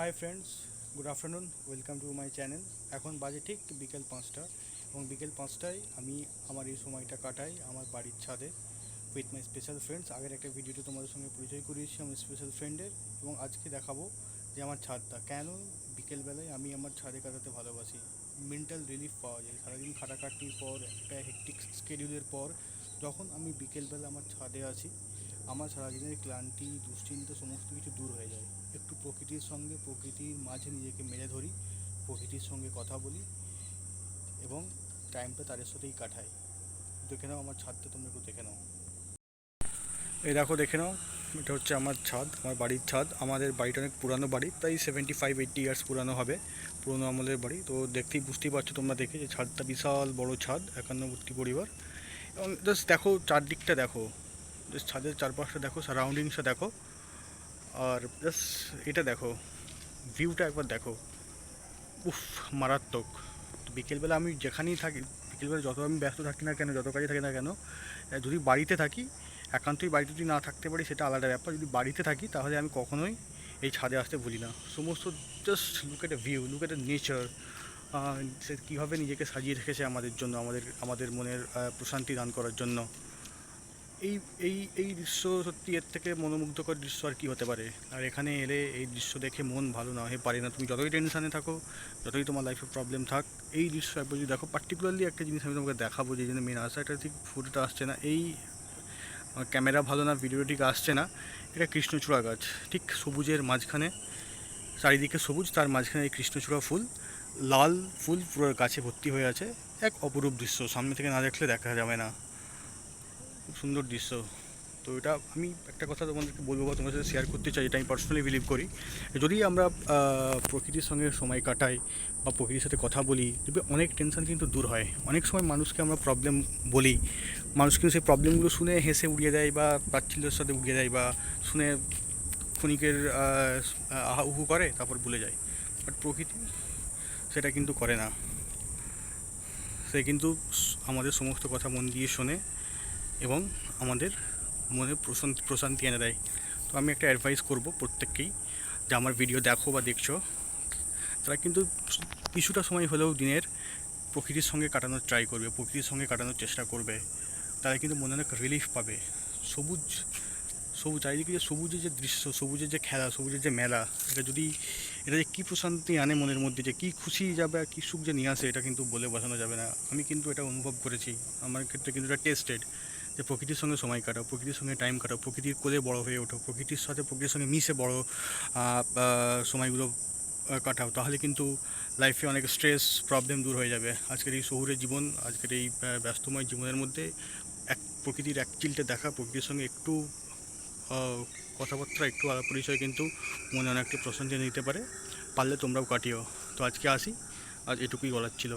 Hi friends, good afternoon, welcome to my channel. এখন বাজে ঠিক বিকেল 5টা এবং বিকেল 5টায় আমি আমার এই সময়টা কাটাই আমার বাড়ির ছাদে উইথ মাই স্পেশাল ফ্রেন্ডস। আগের একটা ভিডিওতে তোমাদের সঙ্গে পরিচয় করিয়েছি আমার স্পেশাল ফ্রেন্ডের, এবং আজকে দেখাবো যে আমার ছাদটা কেন বিকেলবেলায় আমি আমার ছাদে কাটাতে ভালোবাসি। মেন্টাল রিলিফ পাওয়া যায় সারাদিন খাটাখাটনির পর, একটা হেকটিক স্কেডিউলের পর যখন আমি বিকেলবেলা আমার ছাদে আসি, আমার সারাদিনের ক্লান্তি দুশ্চিন্তা সমস্ত কিছু দূর হয়ে যায়। একটু প্রকৃতির সঙ্গে, প্রকৃতির মাঝে নিজেকে মেলে ধরি, প্রকৃতির সঙ্গে কথা বলি এবং টাইমটা তাদের সাথেই কাটাই। দেখে নাও আমার ছাদটা, তোমরা একটু দেখে নাও। এই দেখো, দেখে নাও, এটা হচ্ছে আমার ছাদ, আমার বাড়ির ছাদ। আমাদের বাড়িটা অনেক পুরানো বাড়ি, প্রায় 75-80 ইয়ার্স পুরানো হবে, পুরোনো আমলের বাড়ি। তো দেখতেই বুঝতেই পারছো তোমরা দেখে যে ছাদটা বিশাল বড় ছাদ, একান্নবর্তী পরিবার। এবং জাস্ট দেখো চারদিকটা দেখো, জাস্ট ছাদের চারপাশটা দেখো, সারাউন্ডিংসটা দেখো, আর জাস্ট এটা দেখো, ভিউটা একবার দেখো। উফ, মারাত্মক। তো বিকেলবেলা আমি যেখানেই থাকি, বিকেলবেলা যত আমি ব্যস্ত থাকি না কেন, যত কাজে থাকি না কেন, যদি বাড়িতে থাকি, একান্তই বাড়িতে যদি না থাকতে পারি সেটা আলাদা ব্যাপার, যদি বাড়িতে থাকি তাহলে আমি কখনোই এই ছাদে আসতে ভুলি না। সমস্ত just look at a view, look at a nature, সে কীভাবে নিজেকে সাজিয়ে রেখেছে আমাদের জন্য, আমাদের মনের প্রশান্তি দান করার জন্য। এই এই এই দৃশ্য সত্যি, এর থেকে মনোমুগ্ধকর দৃশ্য আর কি হতে পারে। আর এখানে এলে এই দৃশ্য দেখে মন ভালো না হয়ে পারে না। তুমি যতই টেনশানে থাকো, যতই তোমার লাইফে প্রবলেম থাক, এই দৃশ্য একবার যদি দেখো। পার্টিকুলারলি একটা জিনিস আমি তোমাকে দেখাবো, যে জন্য মেন আসা, এটা ঠিক ফটোটা আসছে না, এই ক্যামেরা ভালো না, ভিডিও ঠিক আসছে না। এটা কৃষ্ণচূড়া গাছ, ঠিক সবুজের মাঝখানে, চারিদিকে সবুজ, তার মাঝখানে এই কৃষ্ণচূড়া ফুল, লাল ফুল পুরো গাছে ভর্তি হয়ে আছে। এক অপরূপ দৃশ্য, সামনে থেকে না দেখলে দেখা যাবে না। খুব সুন্দর দৃশ্য। তো এটা আমি একটা কথা তোমাদেরকে বলবো বা তোমার সাথে শেয়ার করতে চাই, এটা আমি পার্সোনালি বিলিভ করি। যদি আমরা প্রকৃতির সঙ্গে সময় কাটাই বা প্রকৃতির সাথে কথা বলি, দেখবে অনেক টেনশন কিন্তু দূর হয়। অনেক সময় মানুষকে আমরা প্রবলেম বলি, মানুষ কিন্তু সেই প্রবলেমগুলো শুনে হেসে উড়িয়ে দেয় বা তাচ্ছিল্যের সাথে উড়িয়ে দেয়, বা শুনে ক্ষণিকের আহা উহু করে, তারপর ভুলে যায়। বাট প্রকৃতি সেটা কিন্তু করে না। সে কিন্তু আমাদের সমস্ত কথা মন দিয়ে শোনে এবং আমাদের মনে প্রশান্তি এনে দেয়। তো আমি একটা অ্যাডভাইস করব প্রত্যেককেই, যে আমার ভিডিও দেখো বা দেখছো, তারা কিন্তু কিছুটা সময় হলেও দিনের প্রকৃতির সঙ্গে কাটানোর ট্রাই করবে, প্রকৃতির সঙ্গে কাটানোর চেষ্টা করবে। তারা কিন্তু মনে অনেক রিলিফ পাবে। সবুজ সবুজ চারিদিকে, যে সবুজের যে দৃশ্য, সবুজের যে খেলা, সবুজের যে মেলা, এটা যে কী প্রশান্তি আনে মনের মধ্যে, যে কী খুশি যাবে আর কী সুখ যে নিয়ে আসে, এটা কিন্তু বলে বোঝানো যাবে না। আমি কিন্তু এটা অনুভব করেছি, আমার ক্ষেত্রে কিন্তু এটা টেস্টেড। যে প্রকৃতির সঙ্গে সময় কাটাও, প্রকৃতির সঙ্গে টাইম কাটাও, প্রকৃতির কোলে বড় হয়ে ওঠো, প্রকৃতির সাথে, প্রকৃতির সঙ্গে মিশে বড় সময়গুলো কাটাও, তাহলে কিন্তু লাইফে অনেক স্ট্রেস প্রবলেম দূর হয়ে যাবে। আজকের এই শহুরের জীবন, আজকের এই ব্যস্তময় জীবনের মধ্যে প্রকৃতির এক চিলটে দেখা, প্রকৃতির সঙ্গে একটু কথাবার্তা, একটু আলাপ পরিচয় কিন্তু মনে অনেকটা প্রশান্তি দিতে পারে। পারলে তোমরাও কাটিও। তো আজকে আসি, আজ এটুকুই বলার ছিল।